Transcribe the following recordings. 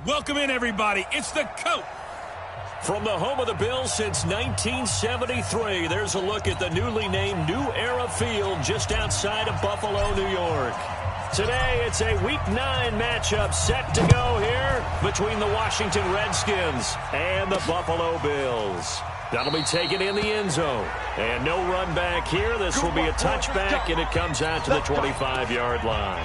Welcome in, everybody. It's the coach. From the home of the Bills since 1973, there's a look at the newly named New Era Field just outside of Buffalo, New York. Today, it's a Week 9 matchup set to go here between the Washington Redskins and the Buffalo Bills. That'll be taken in the end zone. And no run back here. This will be a touchback, and it comes out to the 25-yard line.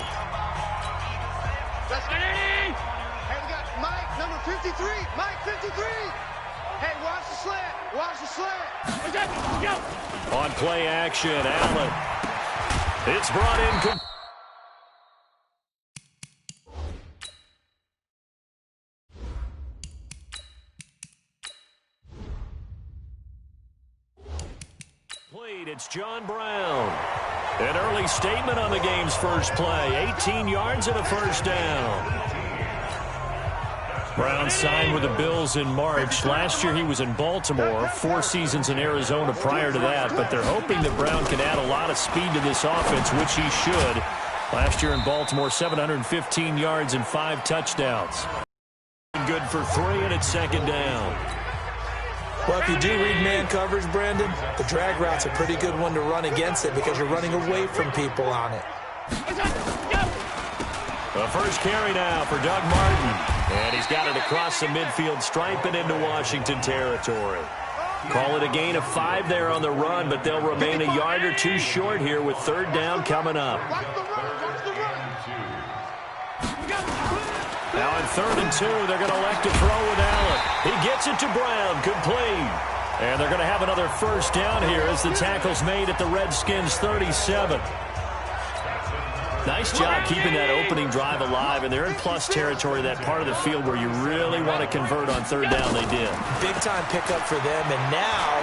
Hey, we got Mike, number 53. Mike, 53. Hey, watch the slant. Watch the slant. On play action, Allen. It's brought in. It's John Brown. An early statement on the game's first play. 18 yards and a first down. Brown signed with the Bills in March. Last year he was in Baltimore. 4 seasons in Arizona prior to that. But they're hoping that Brown can add a lot of speed to this offense, which he should. Last year in Baltimore, 715 yards and 5 touchdowns. Good for 3, and it's second down. Well, if you do read man coverage, Brandon, the drag route's a pretty good one to run against it because you're running away from people on it. The first carry now for Doug Martin. And he's got it across the midfield stripe and into Washington territory. Call it a gain of 5 there on the run, but they'll remain a yard or 2 short here with third down coming up. Now on 3rd and 2, they're going to elect to throw with Allen. He gets it to Brown, complete. And they're going to have another first down here as the tackle's made at the Redskins' 37. Nice job keeping that opening drive alive, and they're in plus territory, that part of the field where you really want to convert on third down. They did. Big-time pickup for them, and now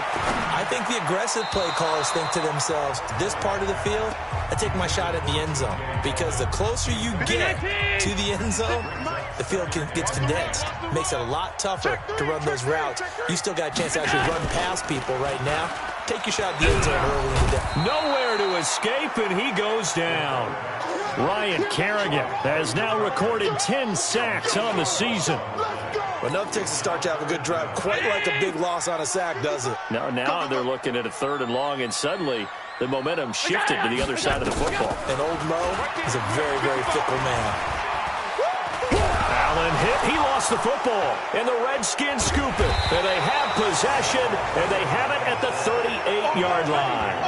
I think the aggressive play callers think to themselves, this part of the field, I take my shot at the end zone, because the closer you get to the end zone, the field gets condensed. Makes it a lot tougher to run those routes. You still got a chance to actually run past people right now. Take your shot at the end zone early in the day. Nowhere to escape, and he goes down. Ryan Kerrigan has now recorded 10 sacks on the season. Well, enough takes a start to have a good drive. Quite like a big loss on a sack, does it? Now they're looking at a 3rd and long, and suddenly the momentum shifted to the other side of the football. And old Mo is a very, very fickle man. Allen hit. He lost the football, and the Redskins scoop it. And they have possession, and they have it at the 38-yard line.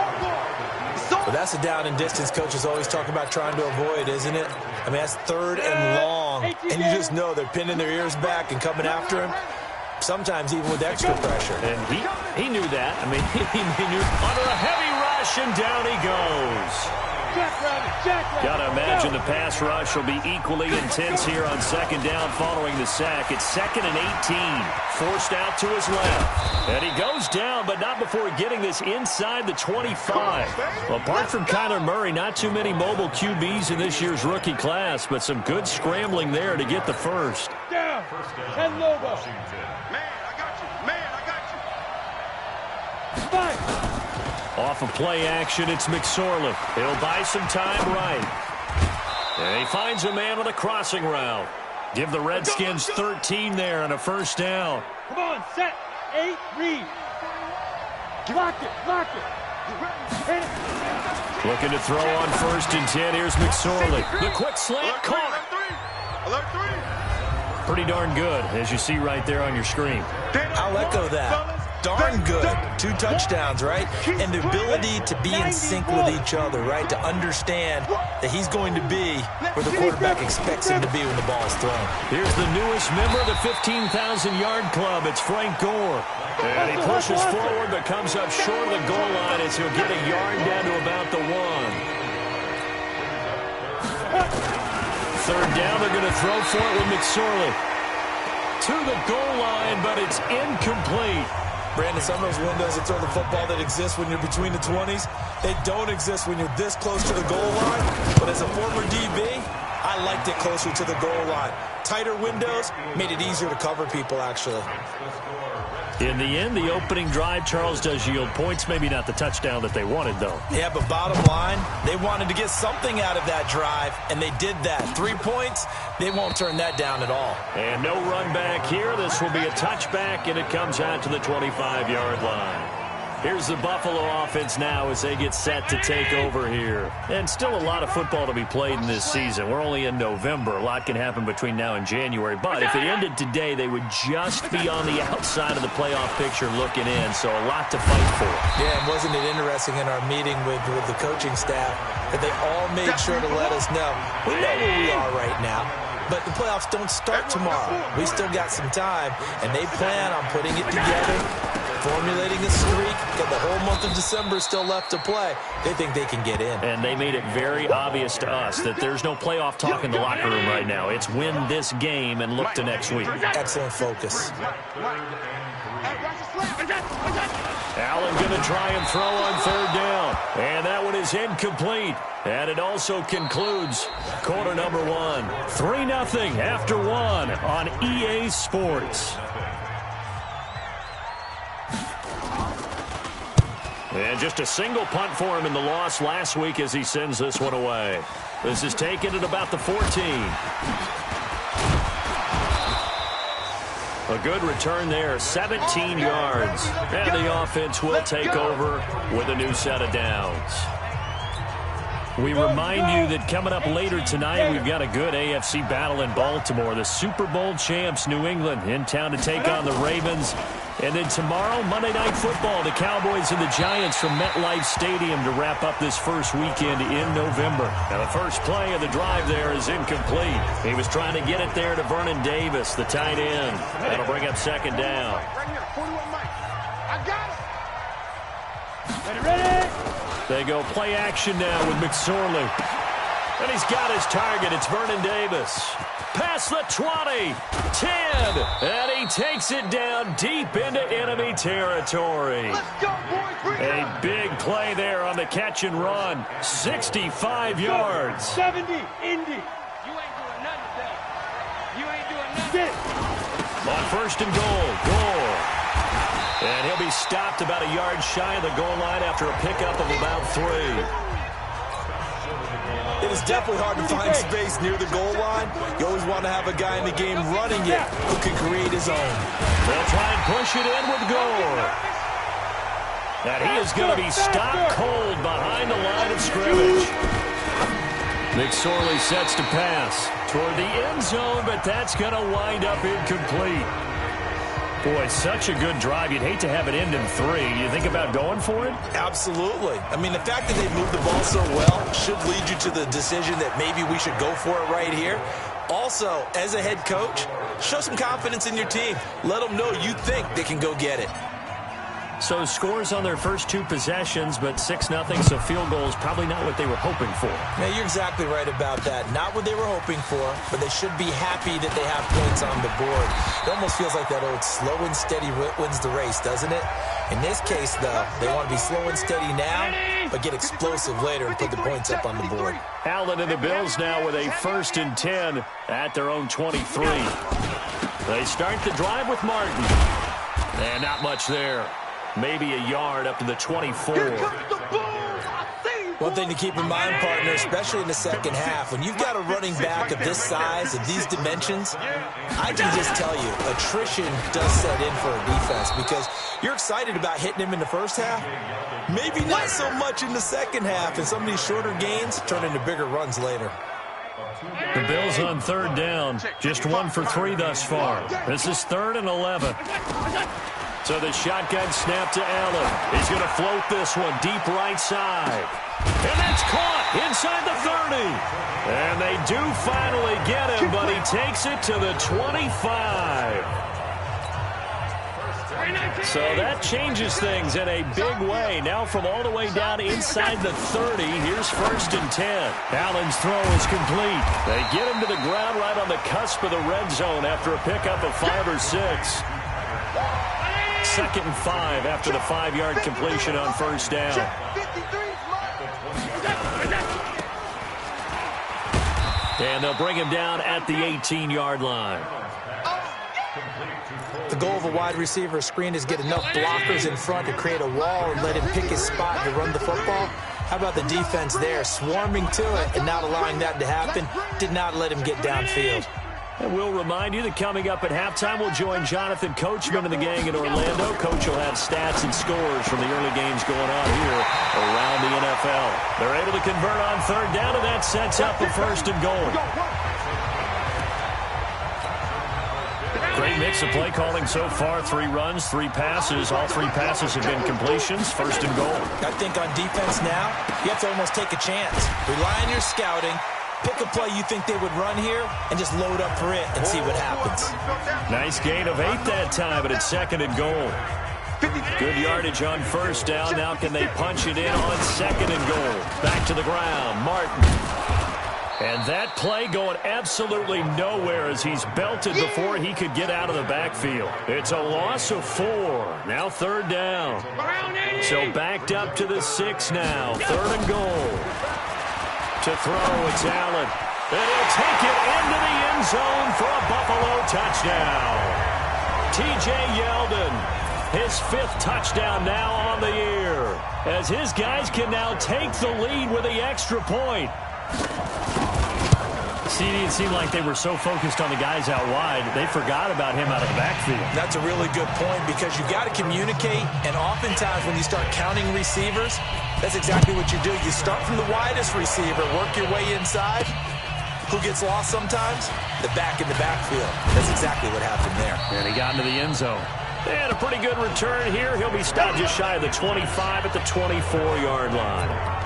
Well, that's a down and distance coaches always talk about trying to avoid, isn't it? I mean, that's 3rd and long, and you just know they're pinning their ears back and coming after him, sometimes even with extra pressure. And he knew that. I mean, he knew under a heavy rush, and down he goes. Got to imagine the pass rush will be equally intense here on 2nd down following the sack. It's 2nd and 18. Forced out to his left. And he goes down, but not before getting this inside the 25. Well, apart from Kyler Murray, not too many mobile QBs in this year's rookie class, but some good scrambling there to get the first. Down. And Lobo. Man, I got you. Man, I got you. Fight. Off of play action, it's McSorley. He'll buy some time right. And he finds a man on a crossing route. Give the Redskins 13 there and a first down. Come on, set. 8, read. Lock it. Looking to throw on 1st and 10. Here's McSorley. The quick slant caught. Alert 3. Pretty darn good, as you see right there on your screen. I'll echo that. Darn good. 2 touchdowns, right? And the ability to be in sync with each other, right? To understand that he's going to be where the quarterback expects him to be when the ball is thrown. Here's the newest member of the 15,000-yard club. It's Frank Gore. And he pushes forward but comes up short of the goal line as he'll get a yard down to about the 1. 3rd down, they're going to throw for it with McSorley. To the goal line, but it's incomplete. Brandon, some of those windows that throw the football that exist when you're between the 20s, they don't exist when you're this close to the goal line. But as a former DB, I liked it closer to the goal line. Tighter windows made it easier to cover people, actually. In the end, the opening drive, Charles, does yield points. Maybe not the touchdown that they wanted, though. Yeah, but bottom line, they wanted to get something out of that drive, and they did that. 3 points, they won't turn that down at all. And no run back here. This will be a touchback, and it comes out to the 25-yard line. Here's the Buffalo offense now as they get set to take over here. And still a lot of football to be played in this season. We're only in November. A lot can happen between now and January. But if it ended today, they would just be on the outside of the playoff picture looking in. So a lot to fight for. Yeah, and wasn't it interesting in our meeting with the coaching staff that they all made sure to let us know, we know where we are right now. But the playoffs don't start tomorrow. We still got some time, and they plan on putting it together, formulating a streak. Got the whole month of December still left to play. They think they can get in. And they made it very obvious to us that there's no playoff talk in the locker room right now. It's win this game and look to next week. Excellent focus. Allen going to try and throw on third down. And that one is incomplete. And it also concludes quarter number 1. 3-0 after 1 on EA Sports. And just a single punt for him in the loss last week as he sends this one away. This is taken at about the 14. A good return there, 17 yards. And the offense will take over with a new set of downs. We remind you that coming up later tonight, we've got a good AFC battle in Baltimore. The Super Bowl champs, New England, in town to take on the Ravens. And then tomorrow, Monday Night Football, the Cowboys and the Giants from MetLife Stadium to wrap up this first weekend in November. Now, the first play of the drive there is incomplete. He was trying to get it there to Vernon Davis, the tight end. That'll bring up second down. Right here, 41 Mike. I got it. Ready? They go play action now with McSorley. And he's got his target. It's Vernon Davis. Past the 20, 10, and he takes it down deep into enemy territory. Let's go, boys. Bring it A on. big play there on the catch and run. 65 yards. 70, Indy. You ain't doing nothing today. You ain't doing nothing. On first and goal. And he'll be stopped about a yard shy of the goal line after a pickup of about 3. It is definitely hard to find space near the goal line. You always want to have a guy in the game running it who can create his own. They'll try and push it in with Gore. And he is going to be stopped cold behind the line of scrimmage. McSorley sets to pass toward the end zone, but that's going to wind up incomplete. Boy, such a good drive. You'd hate to have it end in 3. You think about going for it? Absolutely. I mean, the fact that they moved the ball so well should lead you to the decision that maybe we should go for it right here. Also, as a head coach, show some confidence in your team. Let them know you think they can go get it. So scores on their first 2 possessions, but 6-0, so field goals probably not what they were hoping for. Now, you're exactly right about that. Not what they were hoping for, but they should be happy that they have points on the board. It almost feels like that old slow and steady wins the race, doesn't it? In this case, though, they want to be slow and steady now, but get explosive later and put the points up on the board. Allen and the Bills now with a 1st and 10 at their own 23. They start the drive with Martin. And not much there. Maybe a yard up to the 24. One thing to keep in mind, partner, especially in the second half, when you've got a running back of this size, of these dimensions, I can just tell you, attrition does set in for a defense because you're excited about hitting him in the first half. Maybe not so much in the second half, and some of these shorter gains turn into bigger runs later. The Bills on third down, just 1 for 3 thus far. This is 3rd and 11. So the shotgun snap to Allen. He's going to float this one deep right side. And that's caught inside the 30. And they do finally get him, but he takes it to the 25. So that changes things in a big way. Now from all the way down inside the 30, here's 1st and 10. Allen's throw is complete. They get him to the ground right on the cusp of the red zone after a pickup of 5 or 6. 2nd and 5 after the 5-yard completion on first down. And they'll bring him down at the 18-yard line. The goal of a wide receiver screen is get enough blockers in front to create a wall and let him pick his spot to run the football. How about the defense there, swarming to it and not allowing that to happen? Did not let him get downfield. And we'll remind you that coming up at halftime, we'll join Jonathan Coachman and the gang in Orlando. Coach will have stats and scores from the early games going on here around the NFL. They're able to convert on third down, and that sets up a first and goal. Great mix of play calling so far. 3 runs, 3 passes. All 3 passes have been completions. First and goal. I think on defense now, you have to almost take a chance. Rely on your scouting. Pick a play you think they would run here and just load up for it and see what happens. Nice gain of 8 that time, but it's second and goal. Good yardage on first down. Now can they punch it in on second and goal? Back to the ground. Martin. And that play going absolutely nowhere as he's belted before he could get out of the backfield. It's a loss of 4. Now third down. So backed up to the 6 now. Third and goal. To throw, it's Allen. And he'll take it into the end zone for a Buffalo touchdown. T.J. Yeldon, his 5th touchdown now on the year, as his guys can now take the lead with the extra point. CD, it seemed like they were so focused on the guys out wide, they forgot about him out of the backfield. That's a really good point because you got to communicate, and oftentimes when you start counting receivers, that's exactly what you do. You start from the widest receiver, work your way inside. Who gets lost sometimes? The back in the backfield. That's exactly what happened there. And he got into the end zone. And a pretty good return here. He'll be stopped just shy of the 25 at the 24-yard line.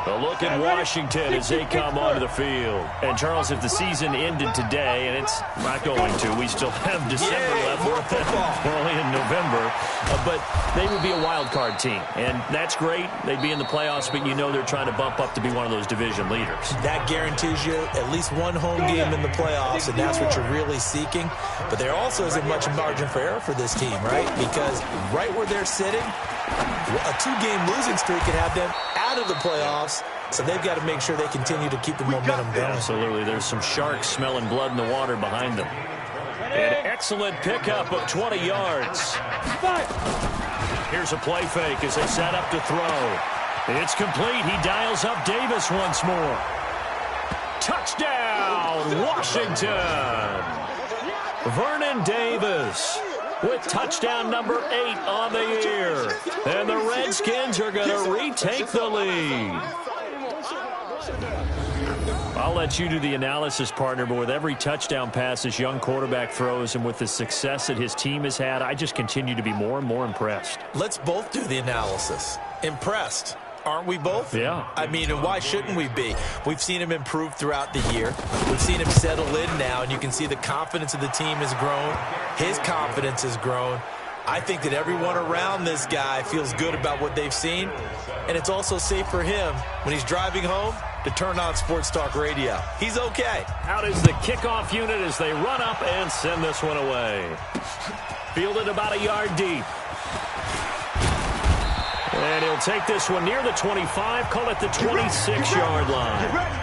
A look at Washington as they come onto the field. And, Charles, if the season ended today, and it's not going to, we still have December left. More football. We're only in November. But they would be a wild card team. And that's great. They'd be in the playoffs, but you know they're trying to bump up to be one of those division leaders. That guarantees you at least one home game in the playoffs, and that's what you're really seeking. But there also isn't much margin for error for this team, right? Because right where they're sitting, a 2-game losing streak could have them out of the playoffs, so they've got to make sure they continue to keep the momentum going. Absolutely. There's some sharks smelling blood in the water behind them. An excellent pickup of 20 yards. Here's a play fake as they set up to throw. It's complete. He dials up Davis once more. Touchdown, Washington. Vernon Davis with touchdown number 8 on the year. And the Redskins are going to retake the lead. I'll let you do the analysis, partner, but with every touchdown pass this young quarterback throws and with the success that his team has had, I just continue to be more and more impressed. Let's both do the analysis. Impressed. Aren't we both? Yeah. I mean, and why shouldn't we be? We've seen him improve throughout the year. We've seen him settle in now, and you can see the confidence of the team has grown. His confidence has grown. I think that everyone around this guy feels good about what they've seen, and it's also safe for him when he's driving home to turn on Sports Talk Radio. He's okay. Out is the kickoff unit as they run up and send this one away. Fielded about a yard deep. And he'll take this one near the 25, call it the 26-yard line.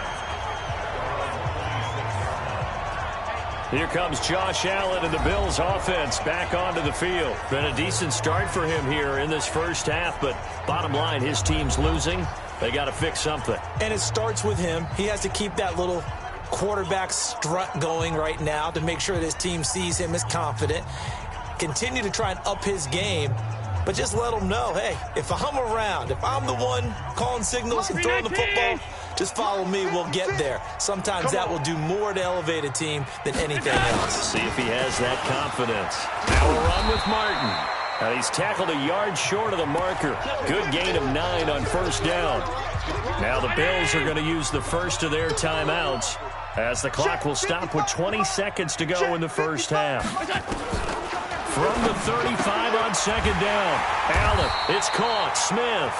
Here comes Josh Allen and the Bills offense back onto the field. Been a decent start for him here in this first half, but bottom line, his team's losing. They got to fix something. And it starts with him. He has to keep that little quarterback strut going right now to make sure that his team sees him as confident. Continue to try and up his game. But just let them know, hey, if I'm around, if I'm the one calling signals and throwing the football, just follow me, we'll get there. Sometimes that will do more to elevate a team than anything else. See if he has that confidence. Now a run with Martin. And he's tackled a yard short of the marker. Good gain of 9 on first down. Now the Bills are going to use the first of their timeouts as the clock will stop with 20 seconds to go in the first half. From the 35 on second down. Allen, it's caught. Smith.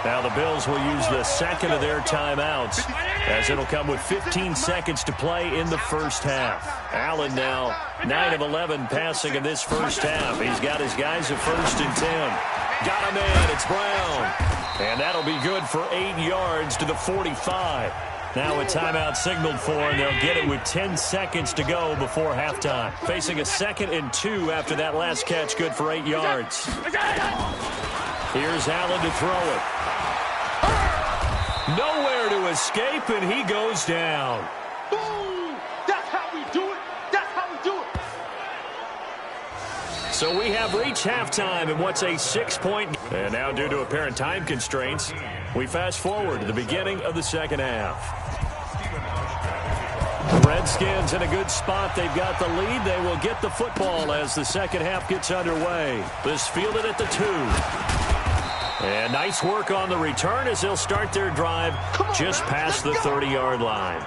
Now the Bills will use the second of their timeouts as it'll come with 15 seconds to play in the first half. Allen now 9 of 11 passing in this first half. He's got his guys at 1st and 10. Got him in. It's Brown. And that'll be good for 8 yards to the 45. Now a timeout signaled for, and they'll get it with 10 seconds to go before halftime. Facing a 2nd and 2 after that last catch, good for 8 yards. Here's Allen to throw it. Nowhere to escape, and he goes down. Boom! That's how we do it. That's how we do it. So we have reached halftime in what's a 6-point. And now, due to apparent time constraints, we fast forward to the beginning of the second half. The Redskins in a good spot. They've got the lead. They will get the football as the second half gets underway. This fielded at the 2. And nice work on the return as they'll start their drive just past the 30-yard line.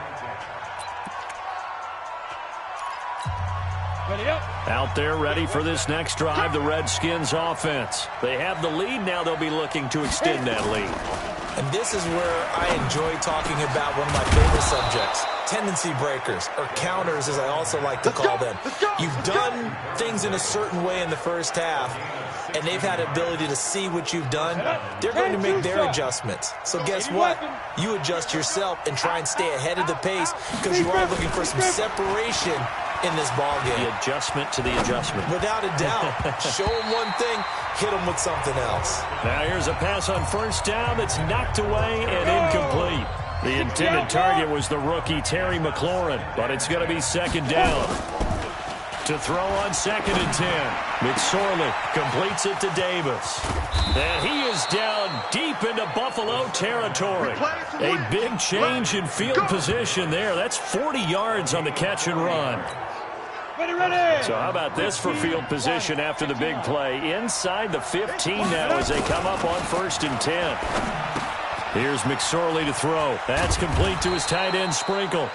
Out there ready for this next drive, the Redskins offense. They have the lead. Now they'll be looking to extend that lead. And this is where I enjoy talking about one of my favorite subjects, tendency breakers, or counters as I also like to call them. You've done things in a certain way in the first half, and they've had the ability to see what you've done. They're going to make their adjustments. So guess what? You adjust yourself and try and stay ahead of the pace because you are looking for some separation in this ball game. The adjustment to the adjustment. Without a doubt. Show them one thing, hit them with something else. Now here's a pass on first down that's knocked away and incomplete. The intended target was the rookie Terry McLaurin, but it's going to be second down. To throw on 2nd and 10. McSorley completes it to Davis. And he is down deep into Buffalo territory. A big change in field position there. That's 40 yards on the catch and run. So how about this for field position after the big play? Inside the 15 now as they come up on 1st and 10. Here's McSorley to throw. That's complete to his tight end Sprinkle.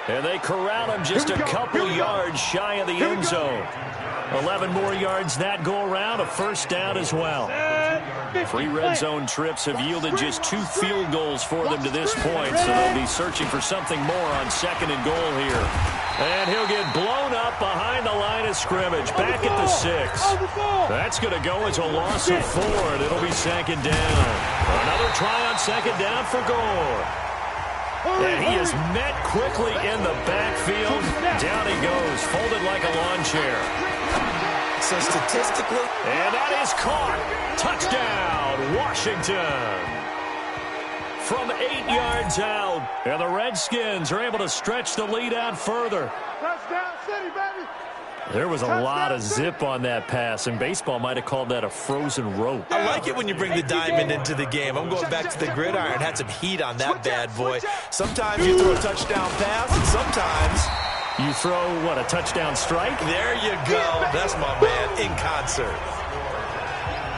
And they corral him just a couple yards shy of the end zone. 11 more yards that go around, a first down as well. 3 red zone trips have yielded just 2 field goals for them to this point, so they'll be searching for something more on 2nd and goal here. And he'll get blown up behind the line of scrimmage, back at the 6. That's going to go as a loss of 4, and it'll be 2nd down. Another try on 2nd down for Gore. And he is met quickly in the backfield. Down he goes, folded like a lawn chair. So statistically, and that is caught. Touchdown, Washington. From 8 yards out. And the Redskins are able to stretch the lead out further. Touchdown City, baby. There was a lot of zip on that pass, and baseball might have called that a frozen rope. I like it when you bring the diamond into the game. I'm going back to the gridiron. Had some heat on that bad boy. Sometimes you throw a touchdown pass, and sometimes you throw, what, a touchdown strike? There you go. That's my man in concert.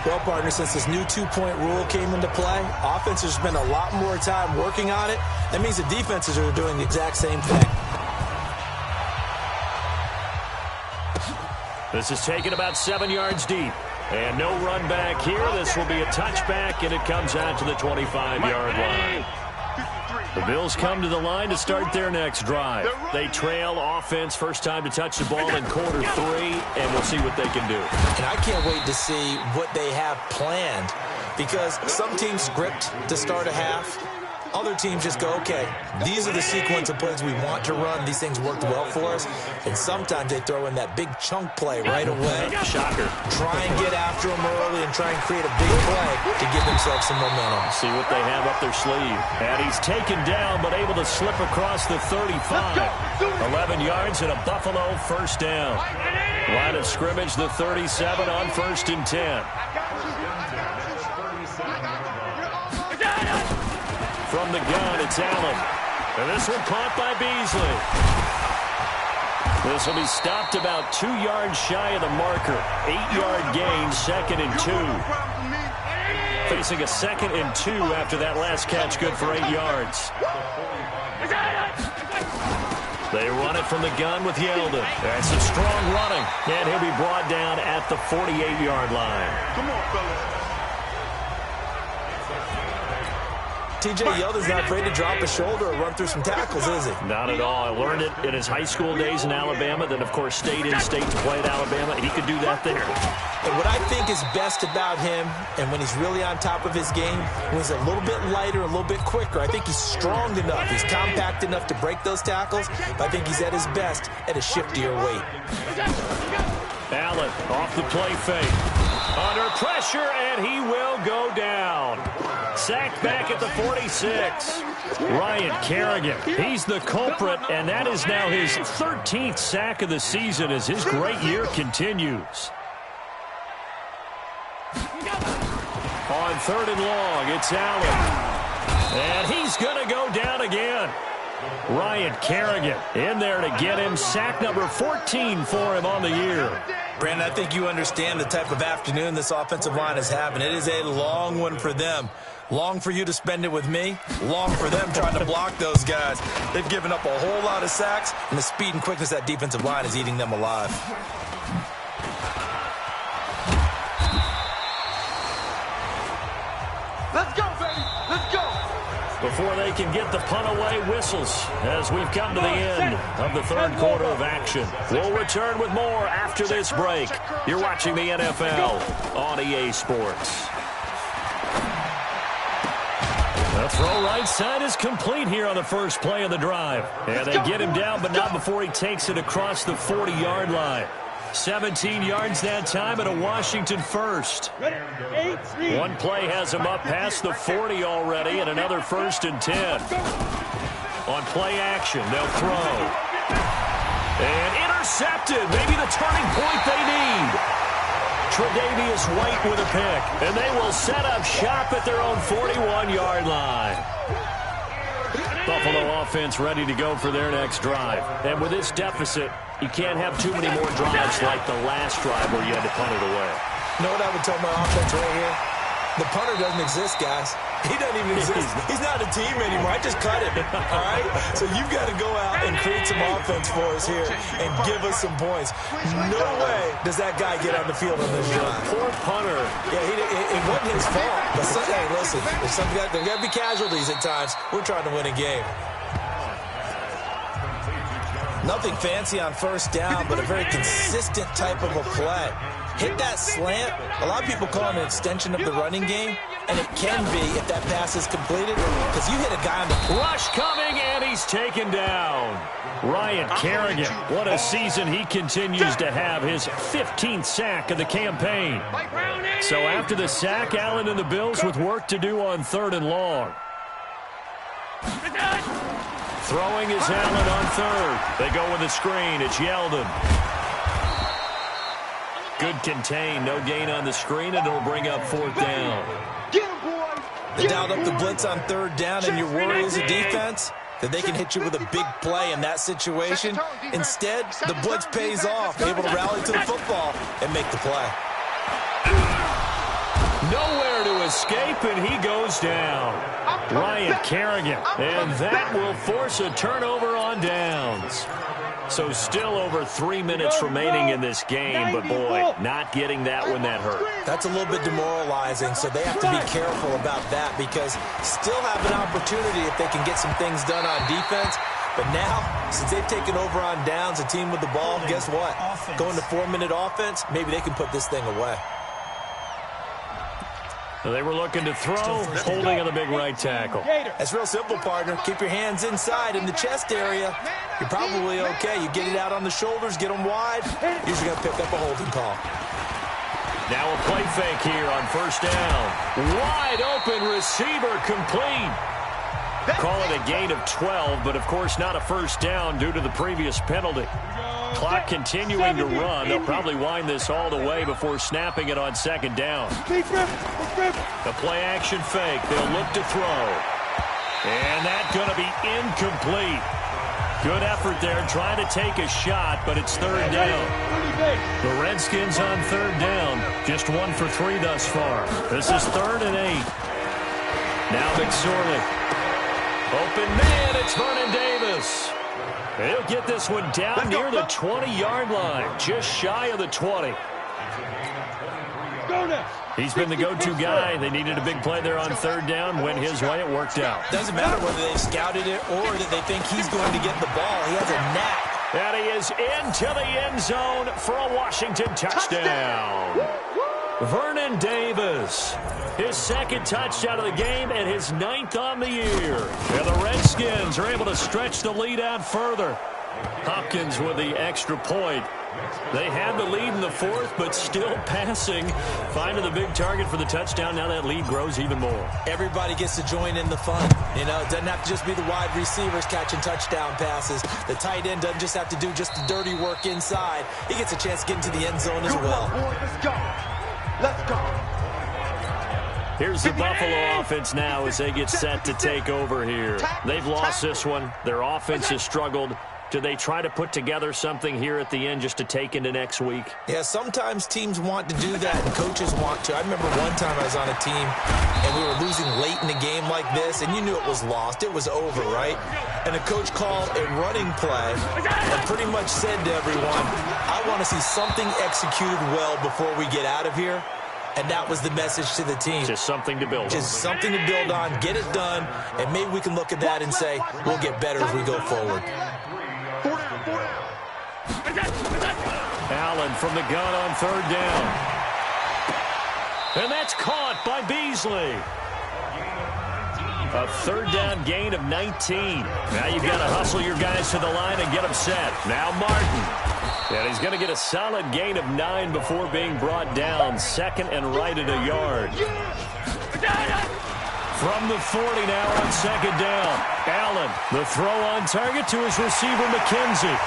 Well, partner, since this new 2-point rule came into play, offenses spend a lot more time working on it. That means the defenses are doing the exact same thing. This is taken about 7 yards deep. And no run back here. This will be a touchback, and it comes out to the 25-yard line. The Bills come to the line to start their next drive. They trail offense, first time to touch the ball in quarter 3, and we'll see what they can do. And I can't wait to see what they have planned, because some teams script to start a half. Other teams just go, okay, these are the sequence of plays we want to run. These things worked well for us. And sometimes they throw in that big chunk play right away. Shocker. Try and get after them early and try and create a big play to give themselves some momentum. See what they have up their sleeve. And he's taken down but able to slip across the 35. 11 yards and a Buffalo first down. Line of scrimmage, the 37 on 1st and 10. From the gun, it's Allen. And this one caught by Beasley. This will be stopped about 2 yards shy of the marker. 8-yard gain, 2nd and 2. Facing a 2nd and 2 after that last catch, good for 8 yards. They run it from the gun with Yeldon. That's some strong running. And he'll be brought down at the 48-yard line. Come on, fellas. T.J. Yeldon's not afraid to drop a shoulder or run through some tackles, is he? Not at all. I learned it in his high school days in Alabama, then, of course, stayed in state to play at Alabama. He could do that there. And what I think is best about him, and when he's really on top of his game, when he's a little bit lighter, a little bit quicker, I think he's strong enough. He's compact enough to break those tackles, but I think he's at his best at a shiftier weight. Allen off the play fake. Under pressure, and he will go down. Sacked back at the 46. Ryan Kerrigan, he's the culprit, and that is now his 13th sack of the season as his great year continues. On 3rd and long, it's Allen. And he's going to go down again. Ryan Kerrigan in there to get him. Sack number 14 for him on the year. Brandon, I think you understand the type of afternoon this offensive line is having. It is a long one for them. Long for you to spend it with me. Long for them trying to block those guys. They've given up a whole lot of sacks, and the speed and quickness of that defensive line is eating them alive. Let's go, baby. Let's go. Before they can get the punt away, whistles as we've come to the end of the 3rd quarter of action. We'll return with more after this break. You're watching the NFL on EA Sports. The throw right side is complete here on the first play of the drive. And they get him down, but not before he takes it across the 40-yard line. 17 yards that time and a Washington first. One play has him up past the 40 already, and another 1st and 10. On play action, they'll throw. And intercepted. Maybe the turning point they need. Tre'Davious White with a pick, and they will set up shop at their own 41-yard line. Buffalo offense ready to go for their next drive. And with this deficit, you can't have too many more drives like the last drive where you had to punt it away. You know what I would tell my offense right here? The punter doesn't exist, guys. He doesn't even exist. He's not a team anymore. I just cut him, all right? So you've got to go out and create some offense for us here and give us some points. No way does that guy get on the field on this drive. Poor punter. Yeah, it wasn't his fault. But hey, listen, there got to be casualties at times. We're trying to win a game. Nothing fancy on 1st down, but a very consistent type of a play. Hit that slant. A lot of people call it an extension of the running game, and it can be if that pass is completed, because you hit a guy on the rush coming, and he's taken down. Ryan Kerrigan, what a season he continues to have, his 15th sack of the campaign. So after the sack, Allen and the Bills with work to do on 3rd and long. Throwing is Allen on 3rd. They go with a screen. It's Yeldon. Good contain. No gain on the screen, and it'll bring up 4th down. They dialed up the blitz on 3rd down, and your worry as a defense that they can hit you with a big play in that situation. Instead, the blitz pays off, able to rally to the football and make the play. Nowhere to escape, and he goes down. Ryan Kerrigan, and that will force a turnover on downs. So still over 3 minutes remaining in this game, but boy, not getting that one that hurt. That's a little bit demoralizing, so they have to be careful about that because still have an opportunity if they can get some things done on defense. But now, since they've taken over on downs, a team with the ball, guess what? Going to 4-minute offense, maybe they can put this thing away. They were looking to throw, holding on the big right tackle. That's real simple, partner. Keep your hands inside in the chest area. You're probably okay. You get it out on the shoulders, get them wide. Usually going to pick up a holding call. Now a play fake here on 1st down. Wide open receiver complete. Call it a gain of 12, but of course not a 1st down due to the previous penalty. Clock continuing to run. They'll probably wind this all the way before snapping it on 2nd down. The play action fake. They'll look to throw. And that's going to be incomplete. Good effort there trying to take a shot, but it's 3rd down. The Redskins on 3rd down. Just 1 for 3 thus far. This is 3rd and 8. Now McSorley. Open man, it's Vernon Davis. He'll get this one down near the 20-yard line, just shy of the 20. Go next. He's been the go-to guy. They needed a big play there on third down. Went his way. It worked out. Doesn't matter whether they've scouted it or that they think he's going to get the ball. He has a knack. And he is into the end zone for a Washington touchdown. Vernon Davis, his second touchdown of the game and his 9th on the year. And the Redskins are able to stretch the lead out further. Hopkins with the extra point. They had the lead in the 4th, but still passing. Finding the big target for the touchdown. Now that lead grows even more. Everybody gets to join in the fun. You know, it doesn't have to just be the wide receivers catching touchdown passes. The tight end doesn't just have to do just the dirty work inside. He gets a chance to get into the end zone as well. Let's go. Let's go. Here's the Buffalo offense now as they get set to take over here. They've lost this one. Their offense has struggled. Do they try to put together something here at the end just to take into next week? Yeah, sometimes teams want to do that and coaches want to. I remember one time I was on a team and we were losing late in a game like this and you knew it was lost. It was over, right? And the coach called a running play and pretty much said to everyone, I want to see something executed well before we get out of here. And that was the message to the team. Just something to build on. Just something to build on, get it done, and maybe we can look at that and say, we'll get better as we go forward. Allen from the gun on third down. And that's caught by Beasley. A third down gain of 19. Now you've got to hustle your guys to the line and get them set. Now Martin. And he's going to get a solid gain of 9 before being brought down. Second and right at a yard. From the 40 now on second down. Allen, the throw on target to his receiver, McKenzie.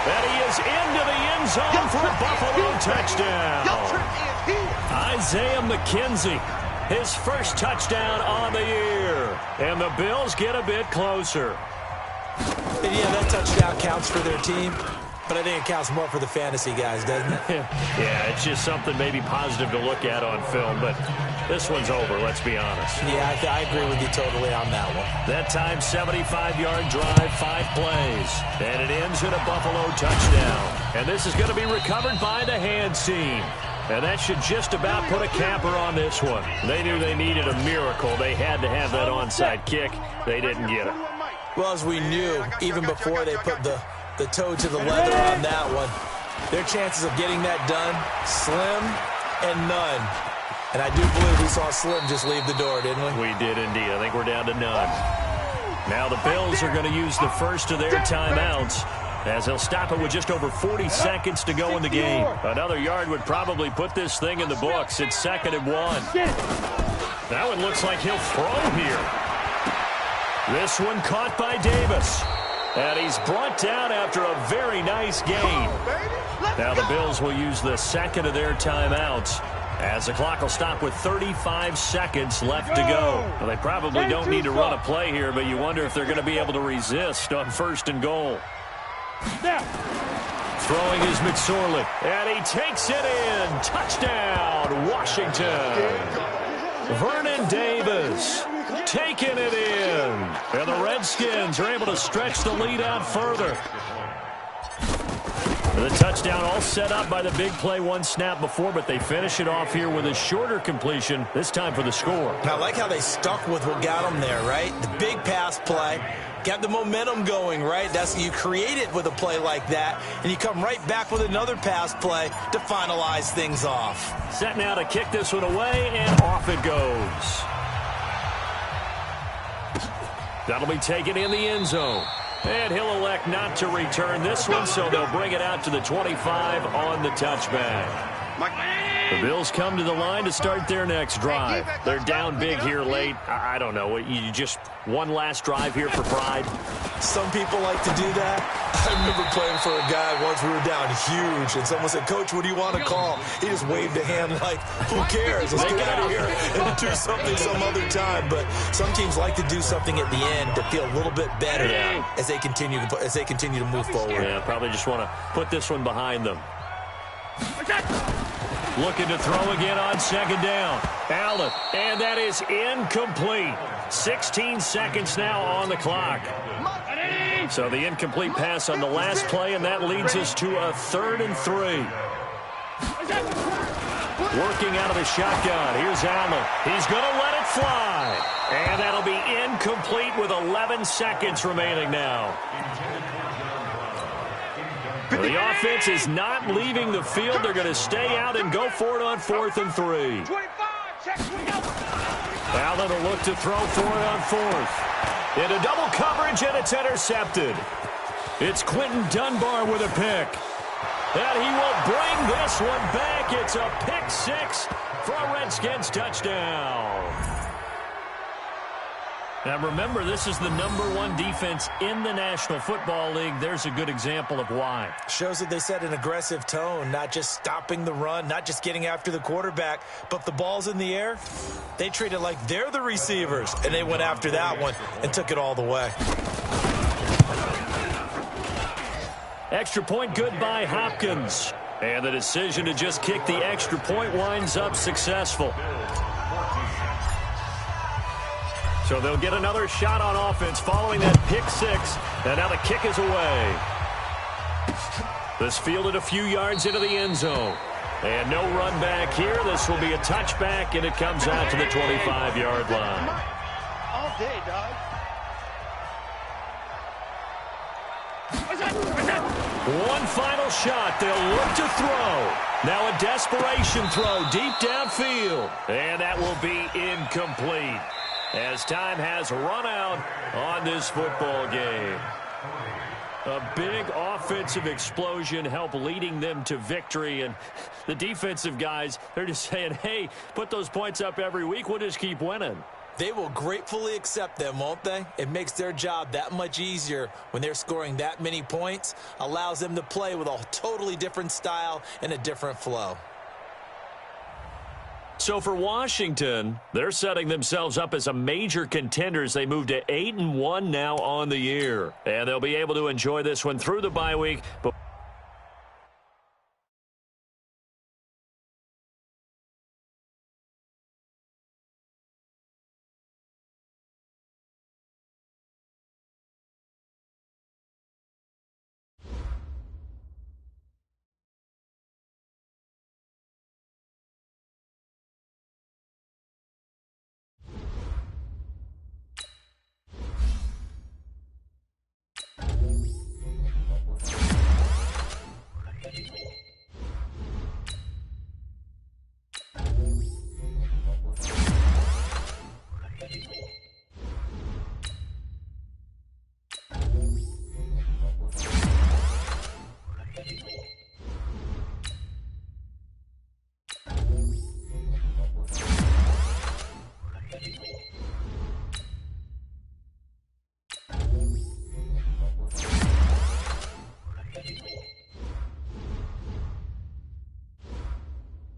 And he is into the end zone for a Buffalo touchdown. Isaiah McKenzie, his first touchdown on the year. And the Bills get a bit closer. And yeah, that touchdown counts for their team. But I think it counts more for the fantasy guys, doesn't it? Yeah, it's just something maybe positive to look at on film, but this one's over, let's be honest. Yeah, I agree with you totally on that one. That time, 75-yard drive, 5 plays. And it ends in a Buffalo touchdown. And this is going to be recovered by the hands team. And that should just about put a capper on this one. They knew they needed a miracle. They had to have that onside kick. They didn't get it. Well, as we knew, even before they put the toe to the leather on that one, their chances of getting that done, slim and none. And I do believe we saw Slim just leave the door, didn't we? We did indeed. I think we're down to none. Now the Bills are going to use the first of their timeouts as they'll stop it with just over 40 seconds to go in the game. Another yard would probably put this thing in the books. It's 2nd and 1. That one looks like he'll throw here. This one caught by Davis. And he's brought down after a very nice gain. Now the Bills will use the second of their timeouts as the clock will stop with 35 seconds left to go. Well, they probably don't need to run a play here, but you wonder if they're going to be able to resist on 1st and goal. Throwing is McSorley, and he takes it in. Touchdown, Washington. Vernon Davis taking it in. And the Redskins are able to stretch the lead out further. The touchdown all set up by the big play, one snap before, but they finish it off here with a shorter completion, this time for the score. And I like how they stuck with what got them there, right? The big pass play, got the momentum going, right? That's you create it with a play like that, and you come right back with another pass play to finalize things off. Set now to kick this one away, and off it goes. That'll be taken in the end zone. And he'll elect not to return this one, so they'll bring it out to the 25 on the touchback. The Bills come to the line to start their next drive. They're down big here late. I don't know. You just one last drive here for pride? Some people like to do that. I remember playing for a guy once. We were down huge, and someone said, "Coach, what do you want to call?" He just waved a hand like, "Who cares? Let's get out of here and do something some other time." But some teams like to do something at the end to feel a little bit better as they continue to move forward. Yeah, probably just want to put this one behind them. Looking to throw again on second down. Allen, and that is incomplete. 16 seconds now on the clock. So the incomplete pass on the last play, and that leads us to a 3rd and 3. Working out of the shotgun. Here's Allen. He's going to let it fly. And that'll be incomplete with 11 seconds remaining now. The offense is not leaving the field. They're going to stay out and go for it on 4th and 3. Allen will look to throw for it on 4th. Into double coverage, and it's intercepted. It's Quentin Dunbar with a pick. And he will bring this one back. It's a pick 6 for a Redskins touchdown. Now remember, this is the #1 defense in the National Football League. There's a good example of why. Shows that they set an aggressive tone, not just stopping the run, not just getting after the quarterback, but the ball's in the air. They treat it like they're the receivers, and they went after that one and took it all the way. Extra point good by Hopkins. And the decision to just kick the extra point winds up successful. So they'll get another shot on offense following that pick 6. And now the kick is away. This fielded a few yards into the end zone. And no run back here. This will be a touchback, and it comes out to the 25-yard line. All day, dog. One final shot. They'll look to throw. Now a desperation throw deep downfield. And that will be incomplete, as time has run out on this football game. A big offensive explosion helped leading them to victory. And the defensive guys, they're just saying, hey, put those points up every week. We'll just keep winning. They will gratefully accept them, won't they? It makes their job that much easier when they're scoring that many points. Allows them to play with a totally different style and a different flow. So for Washington, they're setting themselves up as a major contender as they move to 8-1 now on the year. And they'll be able to enjoy this one through the bye week. But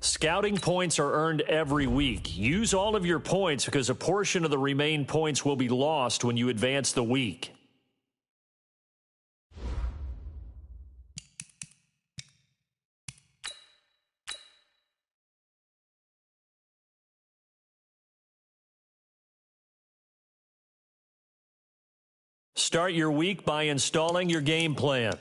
scouting points are earned every week. Use all of your points because a portion of the remaining points will be lost when you advance the week. Start your week by installing your game plan.